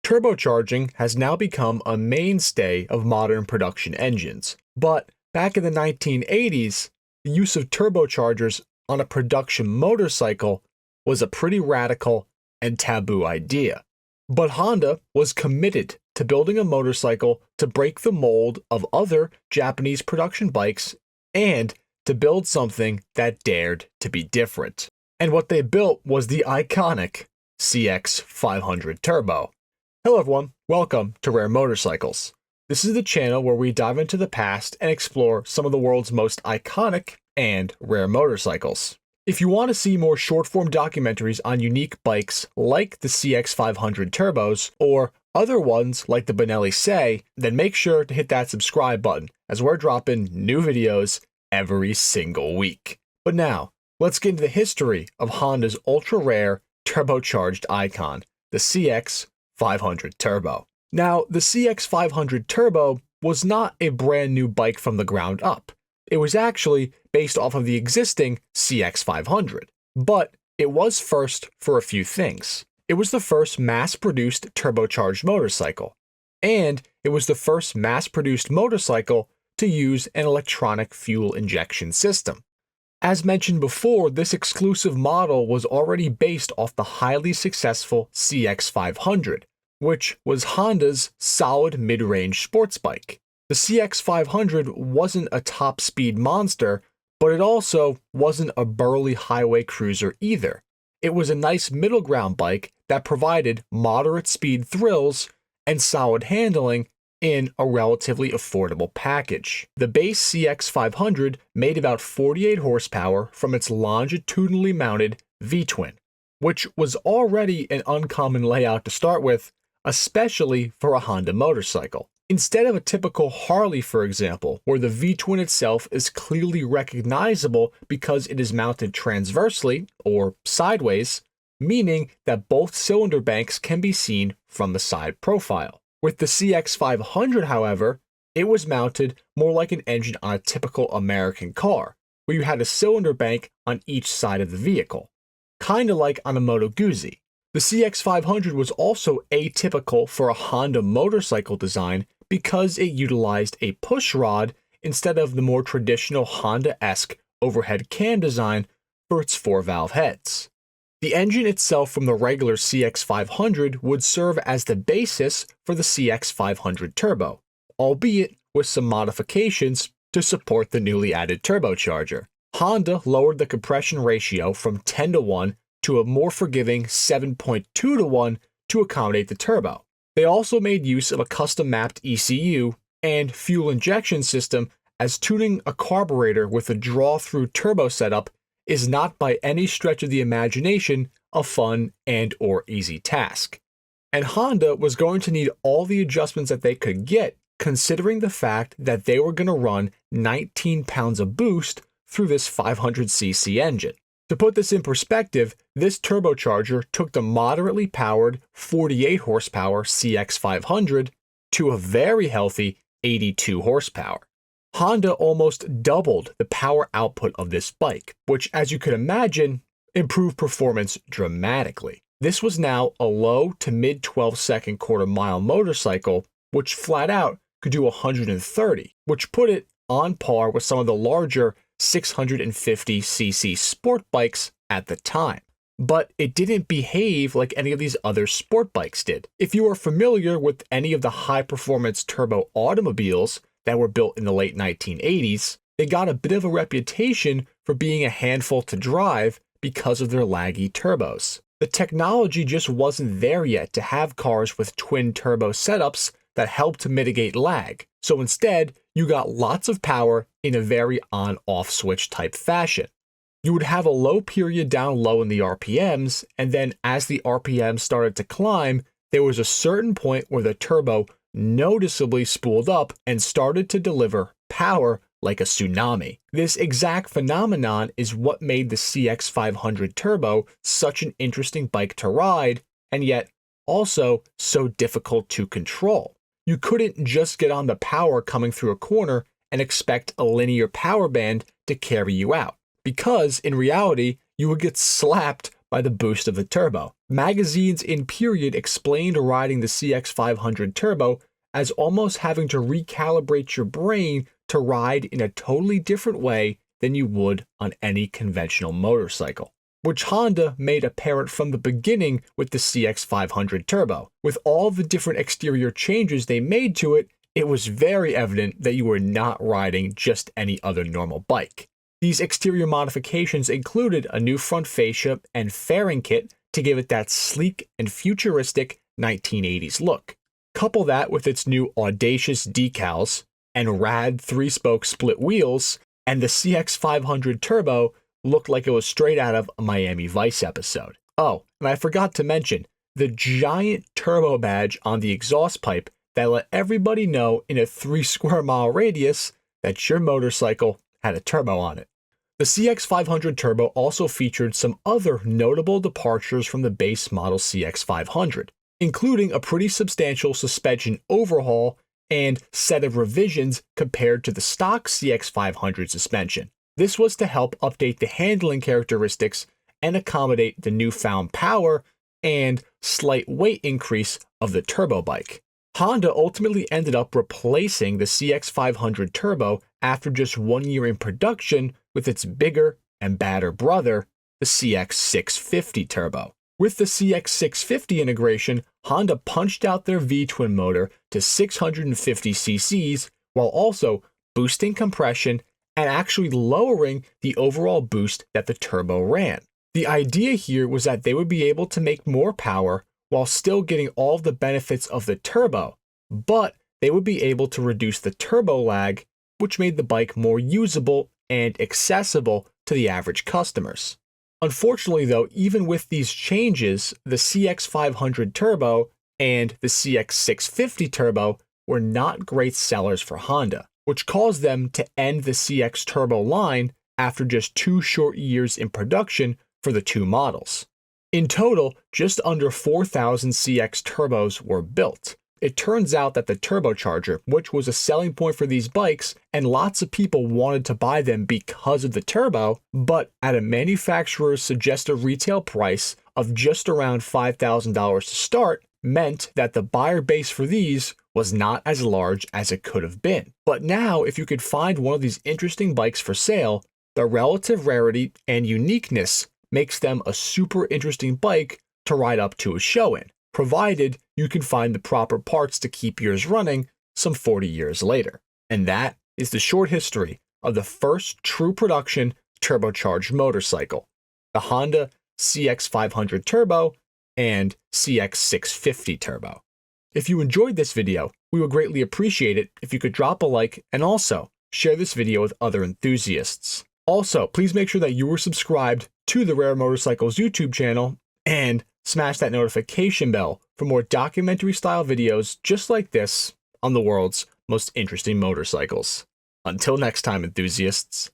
Turbocharging has now become a mainstay of modern production engines, but back in the 1980s, the use of turbochargers on a production motorcycle was a pretty radical and taboo idea. But Honda was committed to building a motorcycle to break the mold of other Japanese production bikes and to build something that dared to be different. And what they built was the iconic CX500 Turbo. Hello everyone, welcome to Rare Motorcycles. This is the channel where we dive into the past and explore some of the world's most iconic and rare motorcycles. If you want to see more short-form documentaries on unique bikes like the CX500 Turbos or other ones like the Benelli Say, then make sure to hit that subscribe button as we're dropping new videos every single week. But now, let's get into the history of Honda's ultra-rare turbocharged icon, the CX500 Turbo. Now, the CX500 Turbo was not a brand new bike from the ground up. It was actually based off of the existing CX500, but it was first for a few things. It was the first mass-produced turbocharged motorcycle, and it was the first mass-produced motorcycle to use an electronic fuel injection system. As mentioned before, this exclusive model was already based off the highly successful CX500, which was Honda's solid mid-range sports bike. The CX500 wasn't a top-speed monster, but it also wasn't a burly highway cruiser either. It was a nice middle ground bike that provided moderate speed thrills and solid handling in a relatively affordable package. The base CX500 made about 48 horsepower from its longitudinally mounted V-twin, which was already an uncommon layout to start with, especially for a Honda motorcycle. Instead of a typical Harley, for example, where the V-twin itself is clearly recognizable because it is mounted transversely, or sideways, meaning that both cylinder banks can be seen from the side profile. With the CX500, however, it was mounted more like an engine on a typical American car, where you had a cylinder bank on each side of the vehicle, kinda like on a Moto Guzzi. The CX500 was also atypical for a Honda motorcycle design because it utilized a push rod instead of the more traditional Honda-esque overhead cam design for its 4-valve heads. The engine itself from the regular CX500 would serve as the basis for the CX500 Turbo, albeit with some modifications to support the newly added turbocharger. Honda lowered the compression ratio from 10:1 to a more forgiving 7.2:1 to accommodate the turbo. They also made use of a custom-mapped ECU and fuel injection system, as tuning a carburetor with a draw-through turbo setup is not by any stretch of the imagination a fun and or easy task. And Honda was going to need all the adjustments that they could get, considering the fact that they were going to run 19 pounds of boost through this 500cc engine. To put this in perspective, this turbocharger took the moderately powered 48 horsepower CX500 to a very healthy 82 horsepower. Honda almost doubled the power output of this bike, which, as you could imagine, improved performance dramatically. This was now a low to mid 12-second quarter-mile motorcycle, which flat out could do 130, which put it on par with some of the larger 650cc sport bikes at the time. But it didn't behave like any of these other sport bikes did. If you are familiar with any of the high-performance turbo automobiles that were built in the late 1980s, they got a bit of a reputation for being a handful to drive because of their laggy turbos. The technology just wasn't there yet to have cars with twin turbo setups that helped to mitigate lag. So instead, you got lots of power in a very on-off switch type fashion. You would have a low period down low in the RPMs, and then as the RPMs started to climb, there was a certain point where the turbo noticeably spooled up and started to deliver power like a tsunami. This exact phenomenon is what made the CX500 Turbo such an interesting bike to ride, and yet also so difficult to control. You couldn't just get on the power coming through a corner and expect a linear power band to carry you out, because in reality, you would get slapped by the boost of the turbo. Magazines in period explained riding the CX500 Turbo as almost having to recalibrate your brain to ride in a totally different way than you would on any conventional motorcycle, which Honda made apparent from the beginning with the CX500 Turbo. With all the different exterior changes they made to it, it was very evident that you were not riding just any other normal bike. These exterior modifications included a new front fascia and fairing kit to give it that sleek and futuristic 1980s look. Couple that with its new audacious decals and rad 3-spoke split wheels, and the CX500 Turbo looked like it was straight out of a Miami Vice episode. Oh, and I forgot to mention the giant turbo badge on the exhaust pipe that let everybody know in a 3 square mile radius that your motorcycle had a turbo on it. The CX500 Turbo also featured some other notable departures from the base model CX500, including a pretty substantial suspension overhaul and set of revisions compared to the stock CX500 suspension. This was to help update the handling characteristics and accommodate the newfound power and slight weight increase of the turbo bike. Honda ultimately ended up replacing the CX500 Turbo after just 1 year in production with its bigger and badder brother, the CX650 Turbo. With the CX650 integration, Honda punched out their V-twin motor to 650 cc's while also boosting compression and actually lowering the overall boost that the turbo ran. The idea here was that they would be able to make more power while still getting all of the benefits of the turbo, but they would be able to reduce the turbo lag, which made the bike more usable and accessible to the average customers. Unfortunately though, even with these changes, the CX500 Turbo and the CX650 Turbo were not great sellers for Honda, which caused them to end the CX Turbo line after just 2 short years in production for the 2 models. In total, just under 4,000 CX Turbos were built. It turns out that the turbocharger, which was a selling point for these bikes, and lots of people wanted to buy them because of the turbo, but at a manufacturer's suggested retail price of just around $5,000 to start, meant that the buyer base for these was not as large as it could have been. But now, if you could find one of these interesting bikes for sale, the relative rarity and uniqueness makes them a super interesting bike to ride up to a show in, provided you can find the proper parts to keep yours running some 40 years later. And that is the short history of the first true production turbocharged motorcycle, the Honda CX500 Turbo and CX650 Turbo. If you enjoyed this video, we would greatly appreciate it if you could drop a like and also share this video with other enthusiasts. Also, please make sure that you are subscribed to the Rare Motorcycles YouTube channel and smash that notification bell for more documentary style videos just like this on the world's most interesting motorcycles. Until next time, enthusiasts.